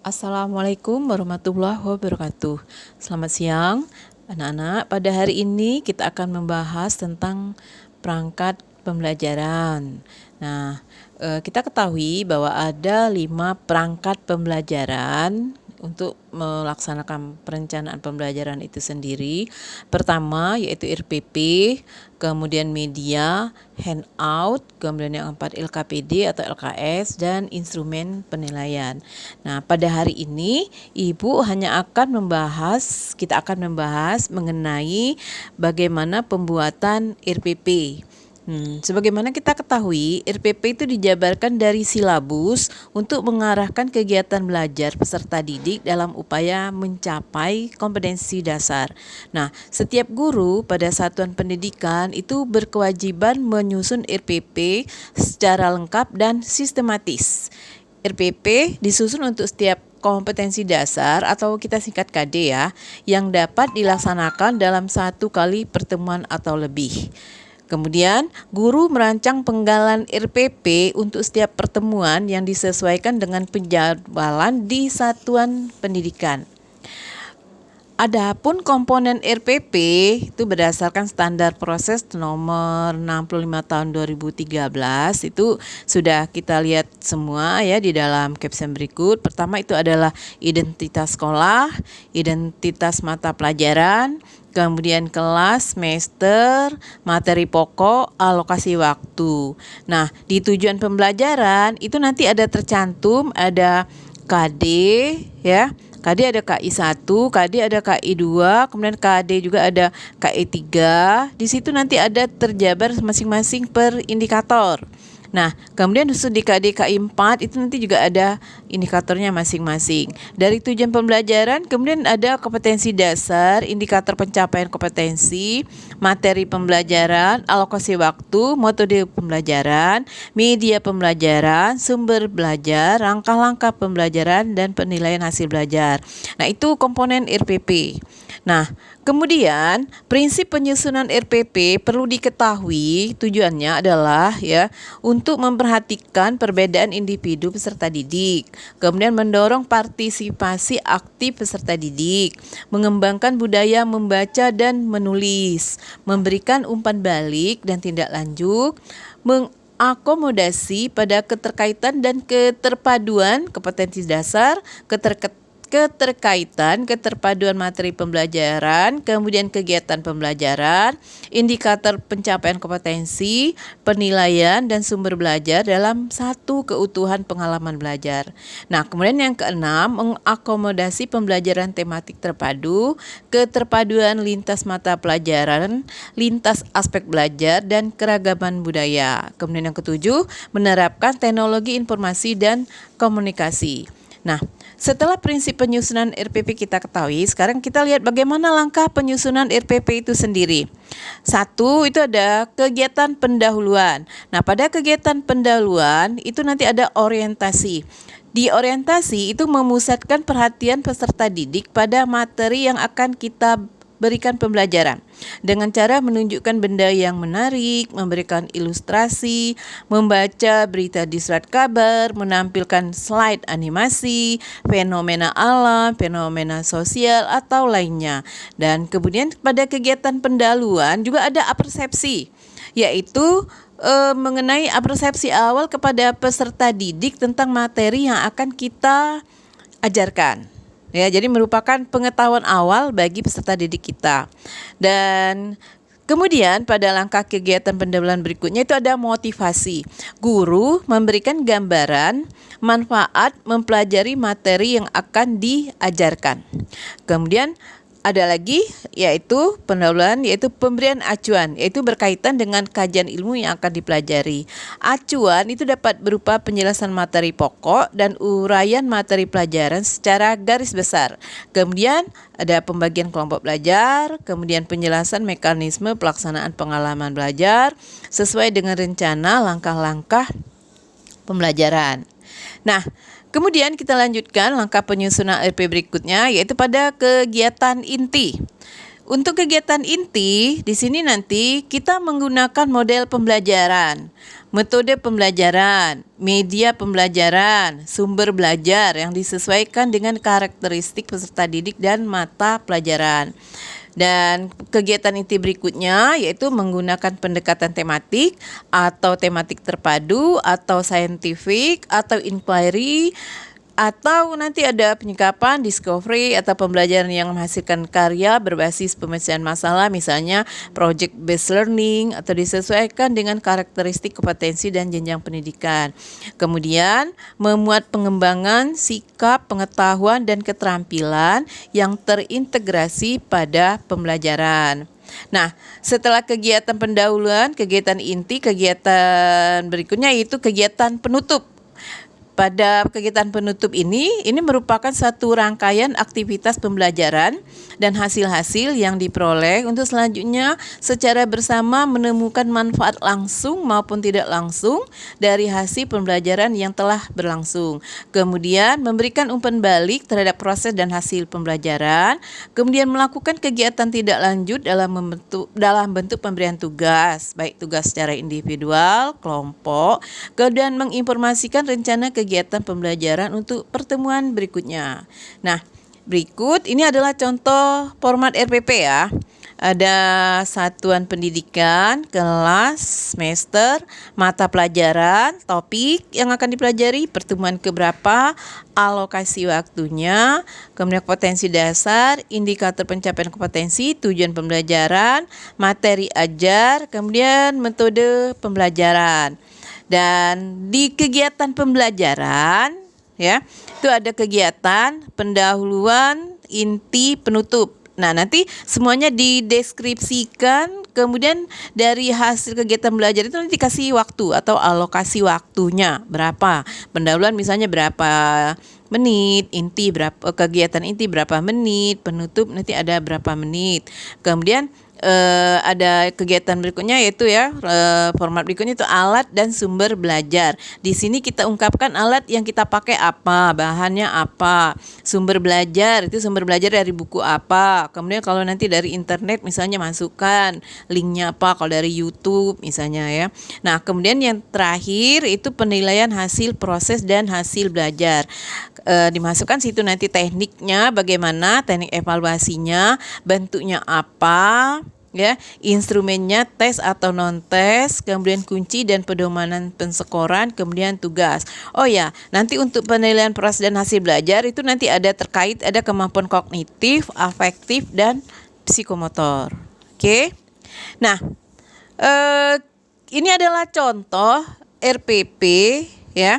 Assalamualaikum warahmatullahi wabarakatuh. Selamat siang, anak-anak. Pada hari ini kita akan membahas tentang perangkat pembelajaran. Nah, kita ketahui bahwa ada 5 perangkat pembelajaran untuk melaksanakan perencanaan pembelajaran itu sendiri. Pertama yaitu RPP, kemudian media, handout, kemudian yang keempat LKPD atau LKS, dan instrumen penilaian. Nah, pada hari ini kita akan membahas mengenai bagaimana pembuatan RPP. Sebagaimana kita ketahui, RPP itu dijabarkan dari silabus untuk mengarahkan kegiatan belajar peserta didik dalam upaya mencapai kompetensi dasar. Nah, setiap guru pada satuan pendidikan itu berkewajiban menyusun RPP secara lengkap dan sistematis. RPP disusun untuk setiap kompetensi dasar atau kita singkat KD ya, yang dapat dilaksanakan dalam 1 kali pertemuan atau lebih. Kemudian, guru merancang penggalan RPP untuk setiap pertemuan yang disesuaikan dengan penjadwalan di satuan pendidikan. Adapun komponen RPP itu berdasarkan standar proses nomor 65 tahun 2013 itu sudah kita lihat semua ya di dalam caption berikut. Pertama itu adalah identitas sekolah, identitas mata pelajaran, kemudian kelas, semester, materi pokok, alokasi waktu. Nah, di tujuan pembelajaran itu nanti ada tercantum ada KD ya. KD ada KI 1, KD ada KI 2, kemudian KD juga ada KI 3. Di situ nanti ada terjabar masing-masing per indikator. Nah, kemudian khusus di KD KI 4 itu nanti juga ada indikatornya masing-masing. Dari tujuan pembelajaran, kemudian ada kompetensi dasar, indikator pencapaian kompetensi, materi pembelajaran, alokasi waktu, metode pembelajaran, media pembelajaran, sumber belajar, langkah-langkah pembelajaran, dan penilaian hasil belajar. Nah, itu komponen RPP. Nah, kemudian prinsip penyusunan RPP perlu diketahui tujuannya adalah ya untuk memperhatikan perbedaan individu peserta didik, kemudian mendorong partisipasi aktif peserta didik, mengembangkan budaya membaca dan menulis, memberikan umpan balik dan tindak lanjut, mengakomodasi pada keterkaitan dan keterpaduan kompetensi dasar, keterpaduan materi pembelajaran, kemudian kegiatan pembelajaran, indikator pencapaian kompetensi, penilaian, dan sumber belajar dalam satu keutuhan pengalaman belajar. Nah, kemudian yang keenam, mengakomodasi pembelajaran tematik terpadu, keterpaduan lintas mata pelajaran, lintas aspek belajar, dan keragaman budaya. Kemudian yang ketujuh, menerapkan teknologi informasi dan komunikasi. Nah, setelah prinsip penyusunan RPP kita ketahui, sekarang kita lihat bagaimana langkah penyusunan RPP itu sendiri. 1, itu ada kegiatan pendahuluan. Nah, pada kegiatan pendahuluan itu nanti ada orientasi. Di orientasi itu memusatkan perhatian peserta didik pada materi yang akan kita berikan pembelajaran dengan cara menunjukkan benda yang menarik, memberikan ilustrasi, membaca berita di surat kabar, menampilkan slide animasi, fenomena alam, fenomena sosial atau lainnya. Dan kemudian pada kegiatan pendahuluan juga ada apersepsi, yaitu mengenai apersepsi awal kepada peserta didik tentang materi yang akan kita ajarkan. Ya, jadi merupakan pengetahuan awal bagi peserta didik kita. Dan kemudian pada langkah kegiatan pendahuluan berikutnya itu ada motivasi. Guru memberikan gambaran manfaat mempelajari materi yang akan diajarkan. Kemudian ada lagi yaitu pendahuluan, yaitu pemberian acuan, yaitu berkaitan dengan kajian ilmu yang akan dipelajari. Acuan itu dapat berupa penjelasan materi pokok dan uraian materi pelajaran secara garis besar. Kemudian ada pembagian kelompok belajar, kemudian penjelasan mekanisme pelaksanaan pengalaman belajar sesuai dengan rencana langkah-langkah pembelajaran. Nah, kemudian kita lanjutkan langkah penyusunan RP berikutnya, yaitu pada kegiatan inti. Untuk kegiatan inti, di sini nanti kita menggunakan model pembelajaran. metode pembelajaran, media pembelajaran, sumber belajar yang disesuaikan dengan karakteristik peserta didik dan mata pelajaran. Dan kegiatan inti berikutnya yaitu menggunakan pendekatan tematik atau tematik terpadu atau scientific atau inquiry, atau nanti ada penyikapan, discovery, atau pembelajaran yang menghasilkan karya berbasis pemecahan masalah, misalnya project based learning, atau disesuaikan dengan karakteristik kompetensi dan jenjang pendidikan. Kemudian memuat pengembangan sikap, pengetahuan, dan keterampilan yang terintegrasi pada pembelajaran. Nah, setelah kegiatan pendahuluan, kegiatan inti, kegiatan berikutnya yaitu kegiatan penutup. Pada kegiatan penutup ini merupakan satu rangkaian aktivitas pembelajaran dan hasil-hasil yang diperoleh untuk selanjutnya secara bersama menemukan manfaat langsung maupun tidak langsung dari hasil pembelajaran yang telah berlangsung. Kemudian memberikan umpan balik terhadap proses dan hasil pembelajaran. Kemudian melakukan kegiatan tidak lanjut dalam bentuk pemberian tugas, baik tugas secara individual, kelompok, kemudian menginformasikan rencana kegiatan pembelajaran untuk pertemuan berikutnya. Nah, berikut ini adalah contoh format RPP ya. Ada satuan pendidikan, kelas, semester, mata pelajaran, topik yang akan dipelajari, pertemuan keberapa, alokasi waktunya, kemudian kompetensi dasar, indikator pencapaian kompetensi, tujuan pembelajaran, materi ajar, kemudian metode pembelajaran. Dan di kegiatan pembelajaran ya, itu ada kegiatan pendahuluan, inti, penutup. Nah, nanti semuanya dideskripsikan, kemudian dari hasil kegiatan belajar itu nanti dikasih waktu atau alokasi waktunya berapa. Pendahuluan misalnya berapa menit, inti berapa, kegiatan inti berapa menit, penutup nanti ada berapa menit. Kemudian ada kegiatan berikutnya yaitu format berikutnya itu alat dan sumber belajar. Di sini kita ungkapkan alat yang kita pakai apa, bahannya apa. Sumber belajar itu sumber belajar dari buku apa. Kemudian kalau nanti dari internet misalnya masukkan linknya apa, kalau dari YouTube misalnya ya. Nah, kemudian yang terakhir itu penilaian hasil proses dan hasil belajar. Dimasukkan situ nanti tekniknya bagaimana, teknik evaluasinya, bentuknya apa, ya, instrumennya tes atau non tes, kemudian kunci dan pedoman penskoran, kemudian tugas. Oh ya, nanti untuk penilaian proses dan hasil belajar itu nanti ada terkait, ada kemampuan kognitif, afektif, dan psikomotor. Oke. Nah, ini adalah contoh RPP ya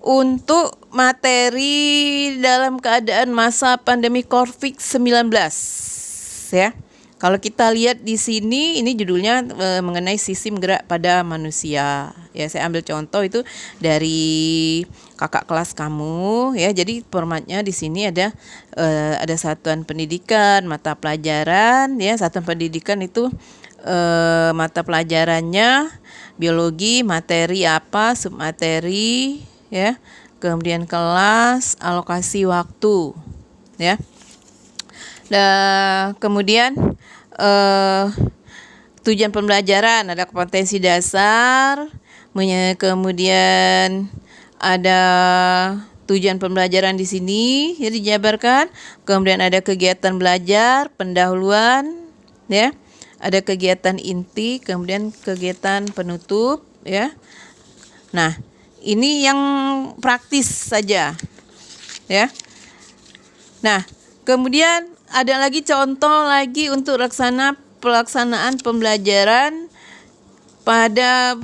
untuk materi dalam keadaan masa pandemi COVID-19 ya. Kalau kita lihat di sini, ini judulnya mengenai sistem gerak pada manusia. Ya, saya ambil contoh itu dari kakak kelas kamu ya. Jadi formatnya di sini ada satuan pendidikan, mata pelajaran ya. Satuan pendidikan itu mata pelajarannya biologi, materi apa, submateri ya. Kemudian kelas, alokasi waktu ya. Nah, kemudian tujuan pembelajaran ada kompetensi dasar, kemudian ada tujuan pembelajaran di sini ya dijabarkan, kemudian ada kegiatan belajar, pendahuluan ya, ada kegiatan inti, kemudian kegiatan penutup ya. Nah, ini yang praktis saja ya. Nah, kemudian ada lagi contoh lagi untuk pelaksanaan pembelajaran pada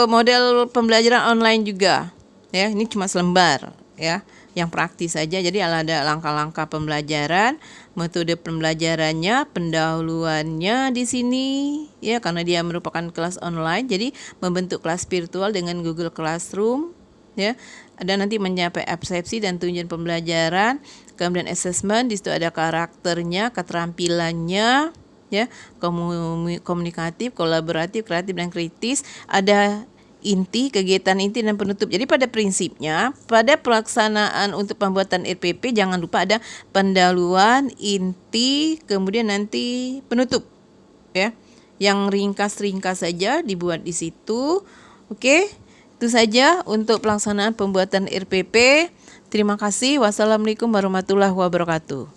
model pembelajaran online juga ya. Ini cuma selembar ya, yang praktis saja. Jadi ada langkah-langkah pembelajaran, metode pembelajarannya, pendahuluannya di sini ya, karena dia merupakan kelas online. Jadi membentuk kelas virtual dengan Google Classroom ya. Ada nanti mencapai persepsi dan tujuan pembelajaran, kemudian assessment, di situ ada karakternya, keterampilannya ya, komunikatif, kolaboratif, kreatif, dan kritis. Ada inti, kegiatan inti, dan penutup. Jadi pada prinsipnya pada pelaksanaan untuk pembuatan RPP jangan lupa ada pendahuluan, inti, kemudian nanti penutup ya. Yang ringkas-ringkas saja dibuat di situ. Oke, itu saja untuk pelaksanaan pembuatan RPP. Terima kasih. Wassalamualaikum warahmatullahi wabarakatuh.